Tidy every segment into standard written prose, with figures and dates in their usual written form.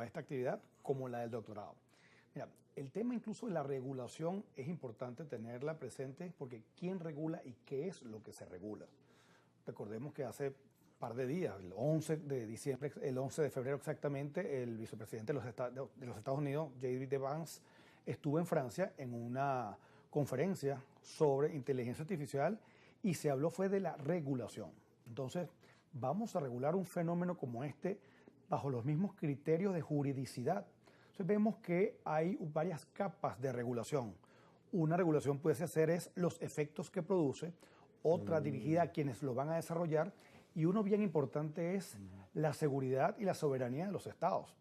a esta actividad como la del doctorado. Mira, el tema incluso de la regulación es importante tenerla presente porque ¿quién regula y qué es lo que se regula? Recordemos que hace un par de días, el 11 de diciembre, el 11 de febrero exactamente, el vicepresidente de los Estados Unidos, J.D. Vance, estuvo en Francia en una conferencia sobre inteligencia artificial y se habló fue de la regulación. Entonces, vamos a regular un fenómeno como este bajo los mismos criterios de juridicidad. Entonces, vemos que hay varias capas de regulación. Una regulación puede ser es los efectos que produce, otra dirigida a quienes lo van a desarrollar y uno bien importante es la seguridad y la soberanía de los estados.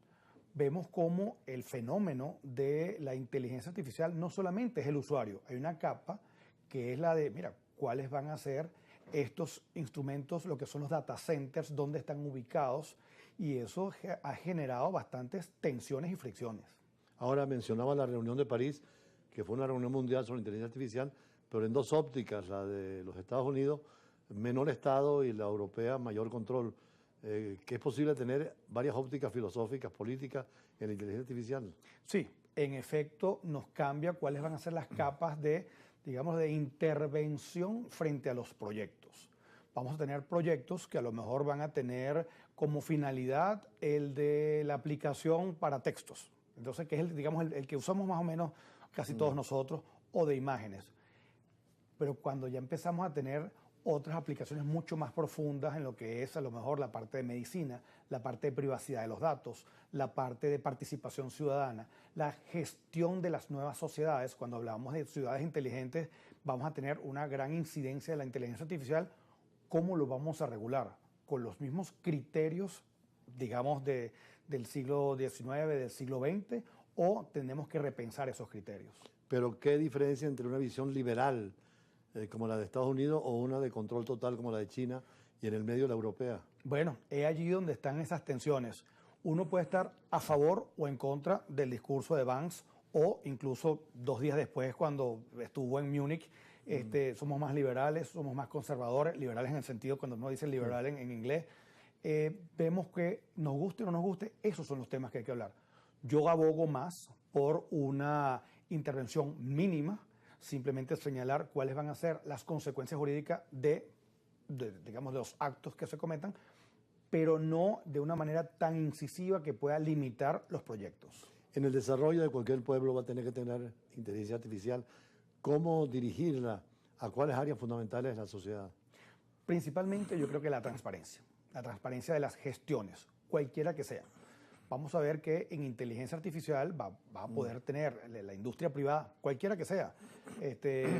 Vemos cómo el fenómeno de la inteligencia artificial no solamente es el usuario, hay una capa que es la de, mira, cuáles van a ser estos instrumentos, lo que son los data centers, dónde están ubicados, y eso ha generado bastantes tensiones y fricciones. Ahora mencionaba la reunión de París, que fue una reunión mundial sobre inteligencia artificial, pero en dos ópticas, la de los Estados Unidos, menor Estado, y la europea, mayor control. Que es posible tener varias ópticas filosóficas, políticas en la inteligencia artificial. Sí, en efecto nos cambia cuáles van a ser las capas de, digamos, de intervención frente a los proyectos. Vamos a tener proyectos que a lo mejor van a tener como finalidad el de la aplicación para textos. Entonces, que es el que usamos más o menos casi todos nosotros, o de imágenes. Pero cuando ya empezamos a tener otras aplicaciones mucho más profundas en lo que es a lo mejor la parte de medicina, la parte de privacidad de los datos, la parte de participación ciudadana, la gestión de las nuevas sociedades. Cuando hablamos de ciudades inteligentes, vamos a tener una gran incidencia de la inteligencia artificial. ¿Cómo lo vamos a regular? Con los mismos criterios, digamos, del siglo XIX, del siglo XX, o tenemos que repensar esos criterios. Pero ¿qué diferencia entre una visión liberal como la de Estados Unidos o una de control total como la de China y en el medio la europea? Bueno, es allí donde están esas tensiones. Uno puede estar a favor o en contra del discurso de Vance, o incluso 2 días después cuando estuvo en Múnich, somos más liberales, somos más conservadores, liberales en el sentido cuando uno dice liberal en inglés. Vemos que nos guste o no nos guste, esos son los temas que hay que hablar. Yo abogo más por una intervención mínima, simplemente señalar cuáles van a ser las consecuencias jurídicas digamos, de los actos que se cometan, pero no de una manera tan incisiva que pueda limitar los proyectos. En el desarrollo de cualquier pueblo va a tener que tener inteligencia artificial. ¿Cómo dirigirla? ¿A cuáles áreas fundamentales de la sociedad? Principalmente yo creo que la transparencia de las gestiones, cualquiera que sea. Vamos a ver que en inteligencia artificial va a poder tener la industria privada, cualquiera que sea,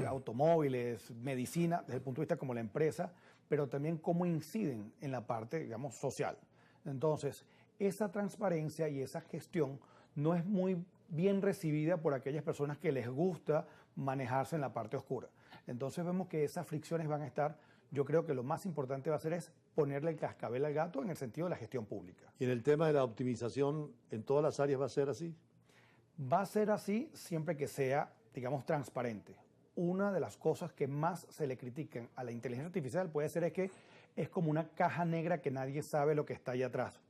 automóviles, medicina, desde el punto de vista como la empresa, pero también cómo inciden en la parte, digamos, social. Entonces, esa transparencia y esa gestión no es muy bien recibida por aquellas personas que les gusta manejarse en la parte oscura. Entonces vemos que esas fricciones van a estar. Yo creo que lo más importante va a ser es ponerle el cascabel al gato en el sentido de la gestión pública. ¿Y en el tema de la optimización, en todas las áreas va a ser así? Va a ser así siempre que sea, digamos, transparente. Una de las cosas que más se le critican a la inteligencia artificial puede ser es que es como una caja negra que nadie sabe lo que está ahí atrás.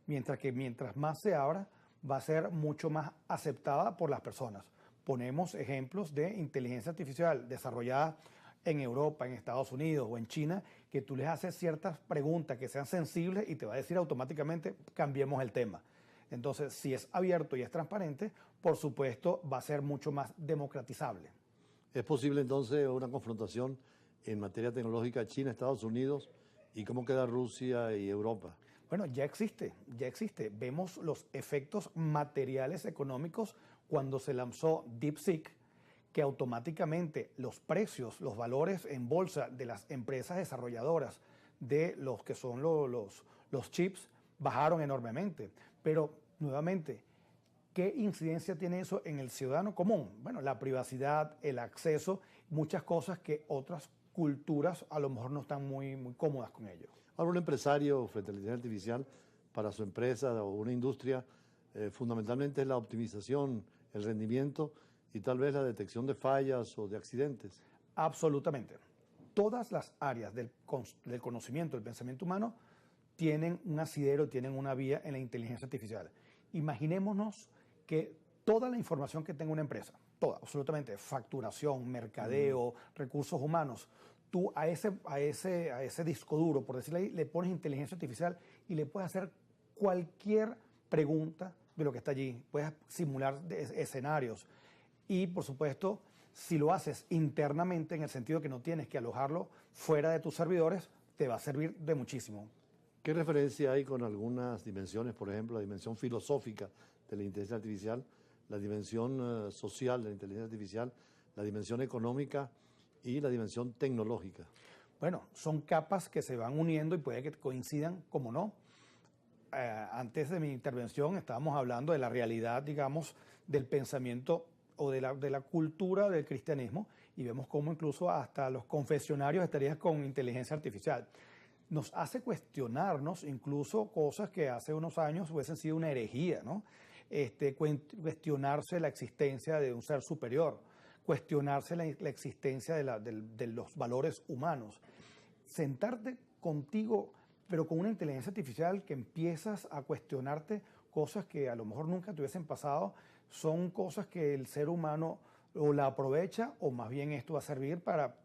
Mientras más se abra, va a ser mucho más aceptada por las personas. Ponemos ejemplos de inteligencia artificial desarrollada en Europa, en Estados Unidos o en China, que tú les haces ciertas preguntas que sean sensibles y te va a decir automáticamente, cambiemos el tema. Entonces, si es abierto y es transparente, por supuesto, va a ser mucho más democratizable. ¿Es posible entonces una confrontación en materia tecnológica China-Estados Unidos y cómo queda Rusia y Europa? Bueno, ya existe. Vemos los efectos materiales económicos cuando se lanzó DeepSeek, que automáticamente los precios, los valores en bolsa de las empresas desarrolladoras de los que son los chips bajaron enormemente. Pero, nuevamente, ¿qué incidencia tiene eso en el ciudadano común? Bueno, la privacidad, el acceso, muchas cosas que otras culturas a lo mejor no están muy cómodas con ello. Ahora, un empresario frente a la inteligencia artificial para su empresa o una industria, fundamentalmente es la optimización, el rendimiento y tal vez la detección de fallas o de accidentes. Absolutamente. Todas las áreas del conocimiento, del pensamiento humano, tienen un asidero, tienen una vía en la inteligencia artificial. Imaginémonos que toda la información que tenga una empresa, toda, absolutamente, facturación, mercadeo, recursos humanos, tú a ese disco duro, por decirlo ahí, le pones inteligencia artificial y le puedes hacer cualquier pregunta de lo que está allí. Puedes simular escenarios. Y, por supuesto, si lo haces internamente, en el sentido que no tienes que alojarlo fuera de tus servidores, te va a servir de muchísimo. ¿Qué referencia hay con algunas dimensiones, por ejemplo, la dimensión filosófica de la inteligencia artificial, la dimensión social de la inteligencia artificial, la dimensión económica y la dimensión tecnológica? Bueno, son capas que se van uniendo y puede que coincidan, como no. Antes de mi intervención estábamos hablando de la realidad, digamos, del pensamiento o de la cultura del cristianismo, y vemos cómo incluso hasta los confesionarios estarían con inteligencia artificial. Nos hace cuestionarnos incluso cosas que hace unos años hubiesen sido una herejía, ¿no? Cuestionarse la existencia de un ser superior, cuestionarse la existencia de los valores humanos. Sentarte contigo, pero con una inteligencia artificial que empiezas a cuestionarte cosas que a lo mejor nunca te hubiesen pasado, son cosas que el ser humano o la aprovecha, o más bien esto va a servir para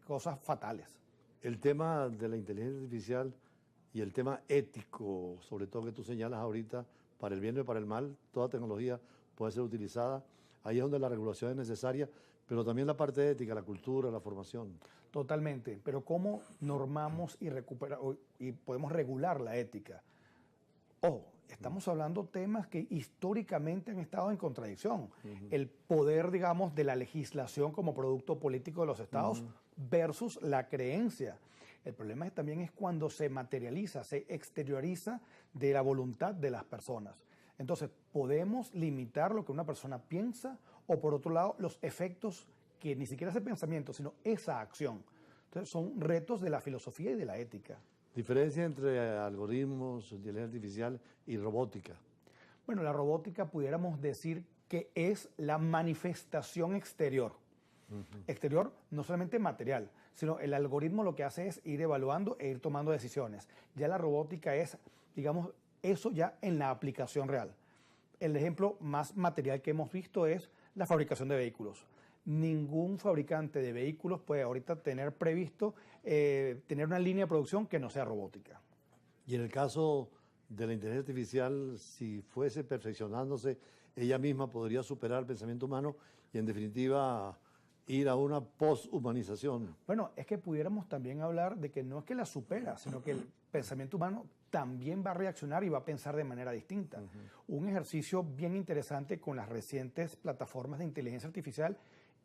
cosas fatales. El tema de la inteligencia artificial y el tema ético, sobre todo que tú señalas ahorita, para el bien y para el mal, toda tecnología puede ser utilizada. Ahí es donde la regulación es necesaria, pero también la parte ética, la cultura, la formación. Totalmente, pero ¿cómo normamos y podemos regular la ética? Estamos hablando temas que históricamente han estado en contradicción. El poder, digamos, de la legislación como producto político de los estados versus la creencia. El problema también es cuando se materializa, se exterioriza de la voluntad de las personas. Entonces, podemos limitar lo que una persona piensa, o por otro lado, los efectos que ni siquiera ese pensamiento, sino esa acción. Entonces, son retos de la filosofía y de la ética. ¿Diferencia entre algoritmos, inteligencia artificial y robótica? Bueno, la robótica pudiéramos decir que es la manifestación exterior. Exterior, no solamente material, sino el algoritmo lo que hace es ir evaluando e ir tomando decisiones. Ya la robótica es, digamos, eso ya en la aplicación real. El ejemplo más material que hemos visto es la fabricación de vehículos. Ningún fabricante de vehículos puede ahorita tener previsto tener una línea de producción que no sea robótica. Y en el caso de la inteligencia artificial, si fuese perfeccionándose, ella misma podría superar el pensamiento humano y, en definitiva, ir a una poshumanización. Bueno, es que pudiéramos también hablar de que no es que la supera, sino que el pensamiento humano también va a reaccionar y va a pensar de manera distinta. Un ejercicio bien interesante con las recientes plataformas de inteligencia artificial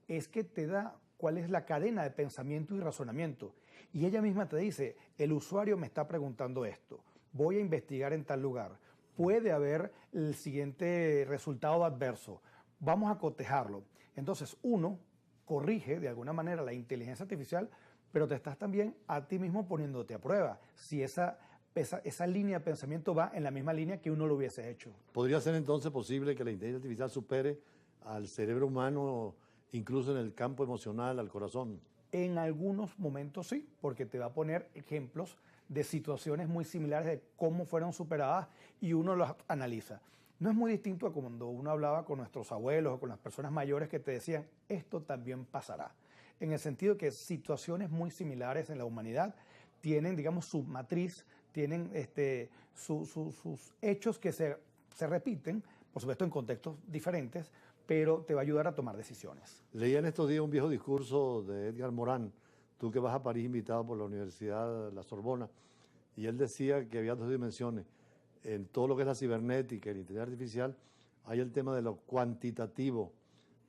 es que te da cuál es la cadena de pensamiento y razonamiento. Y ella misma te dice, el usuario me está preguntando esto, voy a investigar en tal lugar, puede haber el siguiente resultado adverso, vamos a cotejarlo. Entonces, uno corrige de alguna manera la inteligencia artificial, pero te estás también a ti mismo poniéndote a prueba si esa línea de pensamiento va en la misma línea que uno lo hubiese hecho. ¿Podría ser entonces posible que la inteligencia artificial supere al cerebro humano, incluso en el campo emocional, al corazón? En algunos momentos sí, porque te va a poner ejemplos de situaciones muy similares de cómo fueron superadas y uno las analiza. No es muy distinto a cuando uno hablaba con nuestros abuelos o con las personas mayores que te decían, esto también pasará. En el sentido que situaciones muy similares en la humanidad tienen, digamos, su matriz, tienen sus hechos que se repiten, por supuesto en contextos diferentes, pero te va a ayudar a tomar decisiones. Leía en estos días un viejo discurso de Edgar Morin, tú que vas a París invitado por la Universidad de la Sorbona, y él decía que había dos dimensiones. En todo lo que es la cibernética y la inteligencia artificial hay el tema de lo cuantitativo,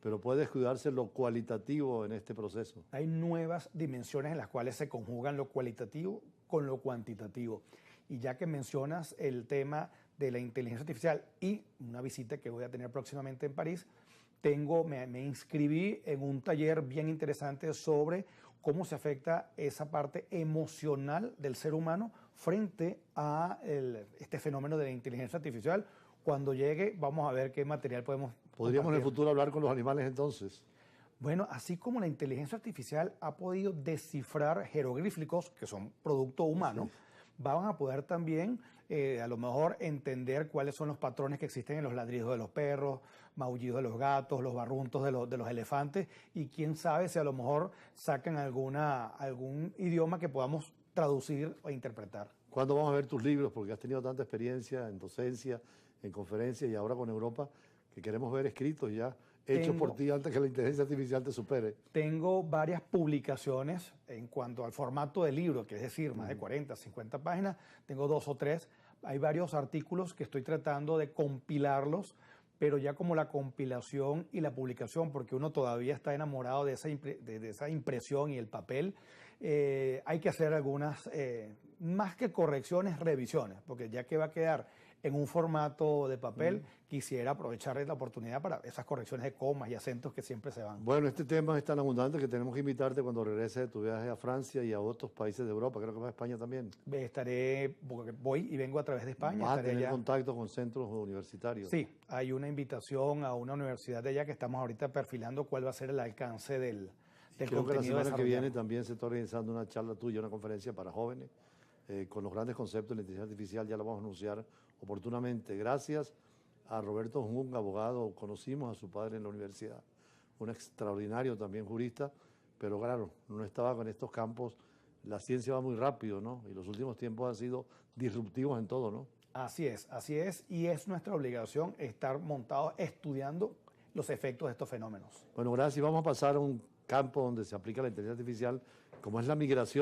pero puede descuidarse lo cualitativo en este proceso. Hay nuevas dimensiones en las cuales se conjugan lo cualitativo con lo cuantitativo. Y ya que mencionas el tema de la inteligencia artificial y una visita que voy a tener próximamente en París, me inscribí en un taller bien interesante sobre cómo se afecta esa parte emocional del ser humano frente a este fenómeno de la inteligencia artificial. Cuando llegue, vamos a ver qué material podemos ¿Podríamos compartir. en el futuro hablar con los animales entonces? Bueno, así como la inteligencia artificial ha podido descifrar jeroglíficos, que son producto humano, van a poder también a lo mejor entender cuáles son los patrones que existen en los ladridos de los perros, maullidos de los gatos, los barruntos de los elefantes, y quién sabe si a lo mejor sacan algún idioma que podamos traducir o interpretar. ¿Cuándo vamos a ver tus libros? Porque has tenido tanta experiencia en docencia, en conferencias y ahora con Europa, que queremos ver escritos ya, hechos por ti antes que la inteligencia artificial te supere. Tengo varias publicaciones en cuanto al formato de libro, que es decir, más de 40, 50 páginas. Tengo 2 o 3. Hay varios artículos que estoy tratando de compilarlos, pero ya como la compilación y la publicación, porque uno todavía está enamorado de esa impresión y el papel, hay que hacer algunas, más que correcciones, revisiones, porque ya que va a quedar en un formato de papel, quisiera aprovechar la oportunidad para esas correcciones de comas y acentos que siempre se van. Bueno, este tema es tan abundante que tenemos que invitarte cuando regreses de tu viaje a Francia y a otros países de Europa, creo que vas a España también. Voy y vengo a través de España. ¿Vas a tener contacto con centros universitarios? Sí, hay una invitación a una universidad de allá que estamos ahorita perfilando cuál va a ser el alcance del Creo que la contenido semana que viene también se está organizando una charla tuya, una conferencia para jóvenes, con los grandes conceptos de la inteligencia artificial, ya lo vamos a anunciar oportunamente. Gracias a Roberto Jung, abogado, conocimos a su padre en la universidad, un extraordinario también jurista, pero claro, no estaba con estos campos, la ciencia va muy rápido, ¿no? Y los últimos tiempos han sido disruptivos en todo, ¿no? Así es, y es nuestra obligación estar montados estudiando los efectos de estos fenómenos. Bueno, gracias. Vamos a pasar a un campo donde se aplica la inteligencia artificial, como es la migración.